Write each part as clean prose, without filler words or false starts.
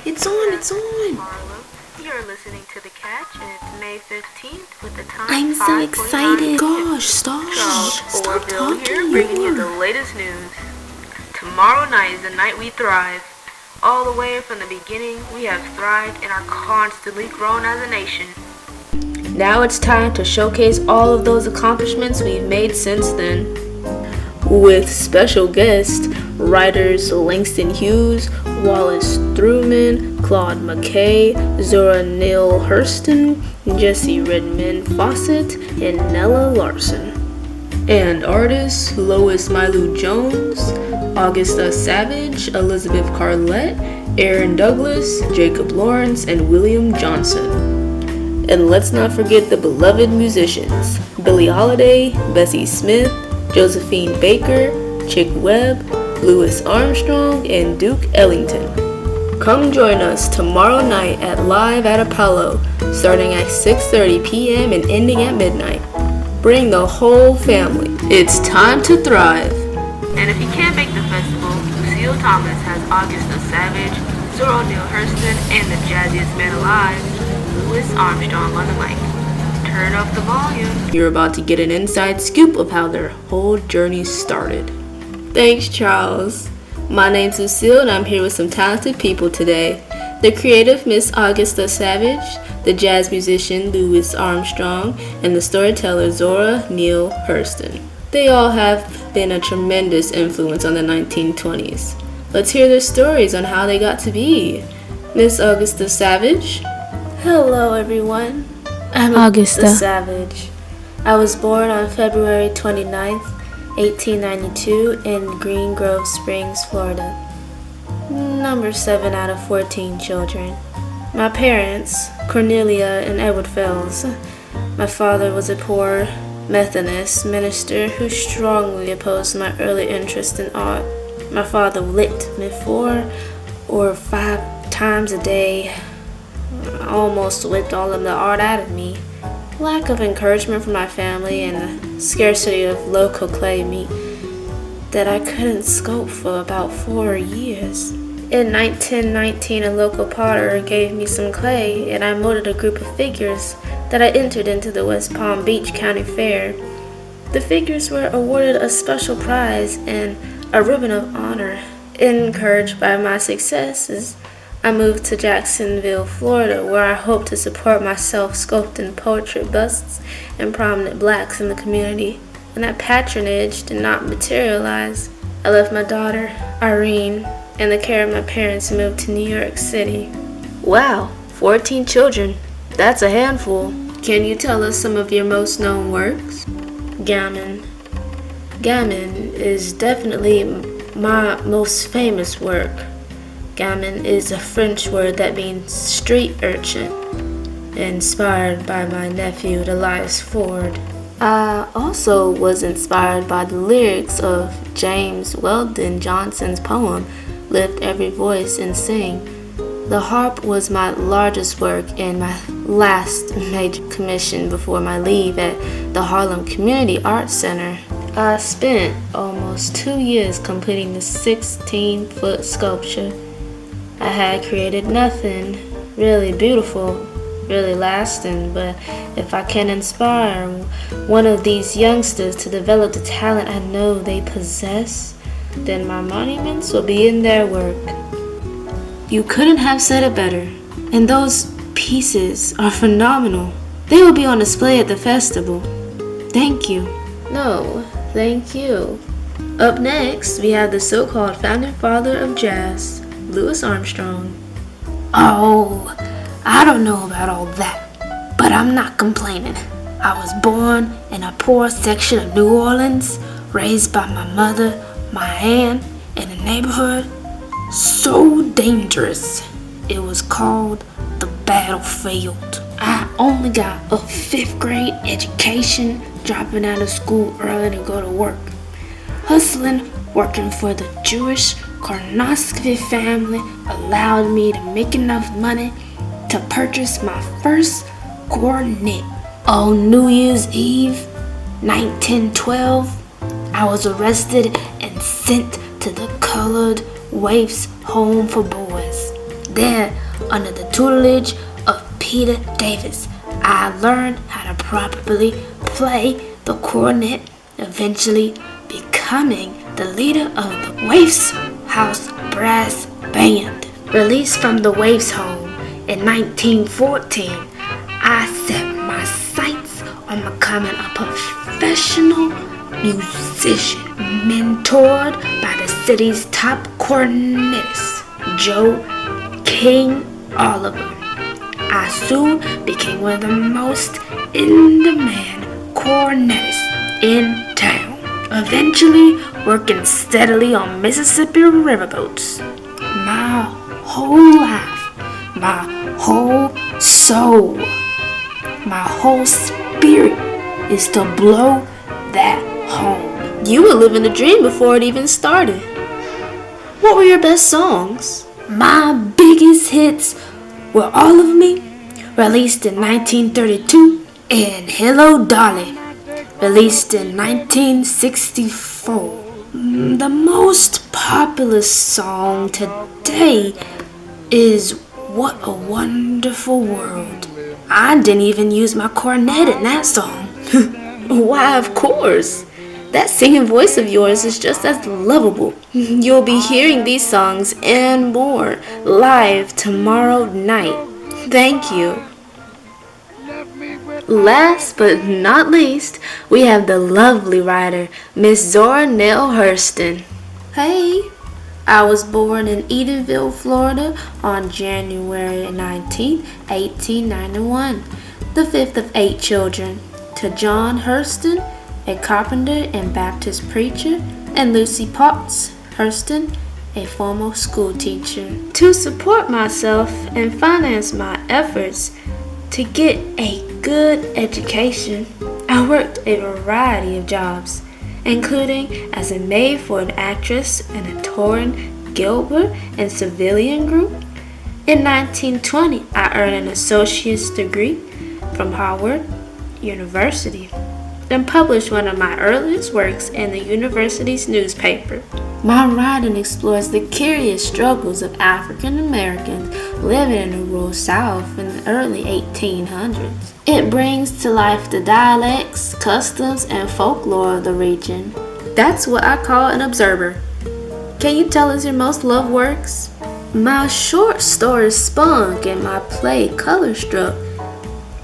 It's on. Harlem. You're listening to The Catch, and it's May 15th with the time. I'm so excited. Gosh, stop Orville talking here, bringing you the latest news. Tomorrow night is the night we thrive. All the way from the beginning, we have thrived and are constantly grown as a nation. Now it's time to showcase all of those accomplishments we've made since then. With special guests, writers Langston Hughes, Wallace Thurman, Claude McKay, Zora, Neale, Hurston, Jessis, Redmon, Fauset, and Nella Larson. And artists Lois Mailou Jones, Augusta Savage, Elizabeth Carlette, Aaron Douglas, Jacob Lawrence, and William Johnson. And let's not forget the beloved musicians, Billie Holiday, Bessie Smith, Josephine Baker, Chick Webb, Louis Armstrong, and Duke Ellington. Come join us tomorrow night at Live at Apollo, starting at 6:30 p.m. and ending at midnight. Bring the whole family. It's time to thrive. And if you can't make the festival, Lucille Thomas has Augusta Savage, Zora Neale Hurston, and the jazziest man alive, Louis Armstrong on the mic. Turn up the volume. You're about to get an inside scoop of how their whole journey started. Thanks, Charles. My name's Lucille, and I'm here with some talented people today. The creative Miss Augusta Savage, the jazz musician Louis Armstrong, and the storyteller Zora Neale Hurston. They all have been a tremendous influence on the 1920s. Let's hear their stories on how they got to be. Miss Augusta Savage. Hello, everyone. I'm Augusta Savage. I was born on February 29th, 1892 in Green Grove Springs, Florida. Number 7 out of 14 children. My parents, Cornelia and Edward Fells. My father was a poor Methodist minister who strongly opposed my early interest in art. My father licked me 4 or 5 times a day. Almost whipped all of the art out of me. Lack of encouragement from my family and the scarcity of local clay meat that I couldn't sculpt for about 4 years. In 1919, a local potter gave me some clay and I molded a group of figures that I entered into the West Palm Beach County Fair. The figures were awarded a special prize and a ribbon of honor. Encouraged by my successes, I moved to Jacksonville, Florida, where I hope to support my self-sculpting portrait busts and prominent blacks in the community. When that patronage did not materialize, I left my daughter, Irene, in the care of my parents and moved to New York City. Wow, 14 children. That's a handful. Can you tell us some of your most known works? Gamin. Gamin is definitely my most famous work. Gamin is a French word that means street urchin, inspired by my nephew Elias Ford. I also was inspired by the lyrics of James Weldon Johnson's poem, Lift Every Voice and Sing. The harp was my largest work and my last major commission before my leave at the Harlem Community Arts Center. I spent almost 2 years completing the 16-foot sculpture. I had created nothing really beautiful, really lasting, but if I can inspire one of these youngsters to develop the talent I know they possess, then my monuments will be in their work. You couldn't have said it better, and those pieces are phenomenal. They will be on display at the festival. Thank you. No, thank you. Up next, we have the so-called founding father of jazz, Louis Armstrong. Oh, I don't know about all that, but I'm not complaining. I was born in a poor section of New Orleans, raised by my mother, my aunt, in a neighborhood so dangerous. It was called the battlefield. I only got a 5th grade education, dropping out of school early to go to work. Hustling, working for the Jewish Karnofsky family allowed me to make enough money to purchase my first cornet. On New Year's Eve, 1912, I was arrested and sent to the colored waifs home for boys. There, under the tutelage of Peter Davis, I learned how to properly play the cornet, eventually becoming the leader of the Waifs House Brass Band. Released from the Waifs home in 1914, I set my sights on becoming a professional musician, mentored by the city's top cornetist, Joe King Oliver. I soon became one of the most in-demand cornetists in town, eventually working steadily on Mississippi riverboats. My whole life, my whole soul, my whole spirit is to blow that home. You were living a dream before it even started. What were your best songs? My biggest hits were All of Me, released in 1932, and Hello Dolly, released in 1964. The most popular song today is What a Wonderful World. I didn't even use my cornet in that song. Why, of course. That singing voice of yours is just as lovable. You'll be hearing these songs and more live tomorrow night. Thank you. Last but not least, we have the lovely writer, Miss Zora Neale Hurston. Hey, I was born in Edenville, Florida on January 19, 1891, the fifth of 8 children, to John Hurston, a carpenter and Baptist preacher, and Lucy Potts Hurston, a former school teacher. To support myself and finance my efforts to get a good education, I worked a variety of jobs, including as a maid for an actress in a touring Gilbert and Civilian group. In 1920, I earned an associate's degree from Howard University and published one of my earliest works in the university's newspaper. My writing explores the curious struggles of African Americans living in the rural South in the early 1800s. It brings to life the dialects, customs, and folklore of the region. That's what I call an observer. Can you tell us your most loved works? My short story Spunk and my play Colorstruck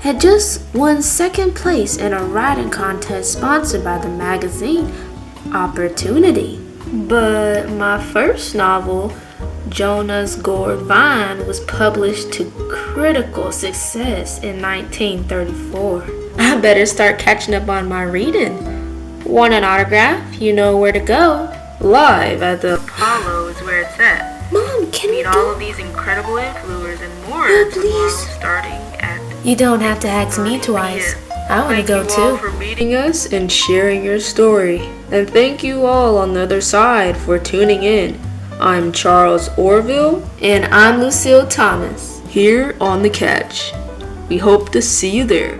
had just won second place in a writing contest sponsored by the magazine Opportunity. But my first novel, JONAH'S Gourd Vine, was published to critical success in 1934. I better start catching up on my reading. Want an autograph? You know where to go. Live at the Apollo is where it's at. Mom, can Meet you all of these incredible influencers and more No, tomorrow please. starting at You don't have to ask me twice. I want to go Thank you all too. for Meeting us and sharing your story. And thank you all on the other side for tuning in. I'm Charles Orville, And I'm Lucille Thomas. here on The Catch. We hope to see you there.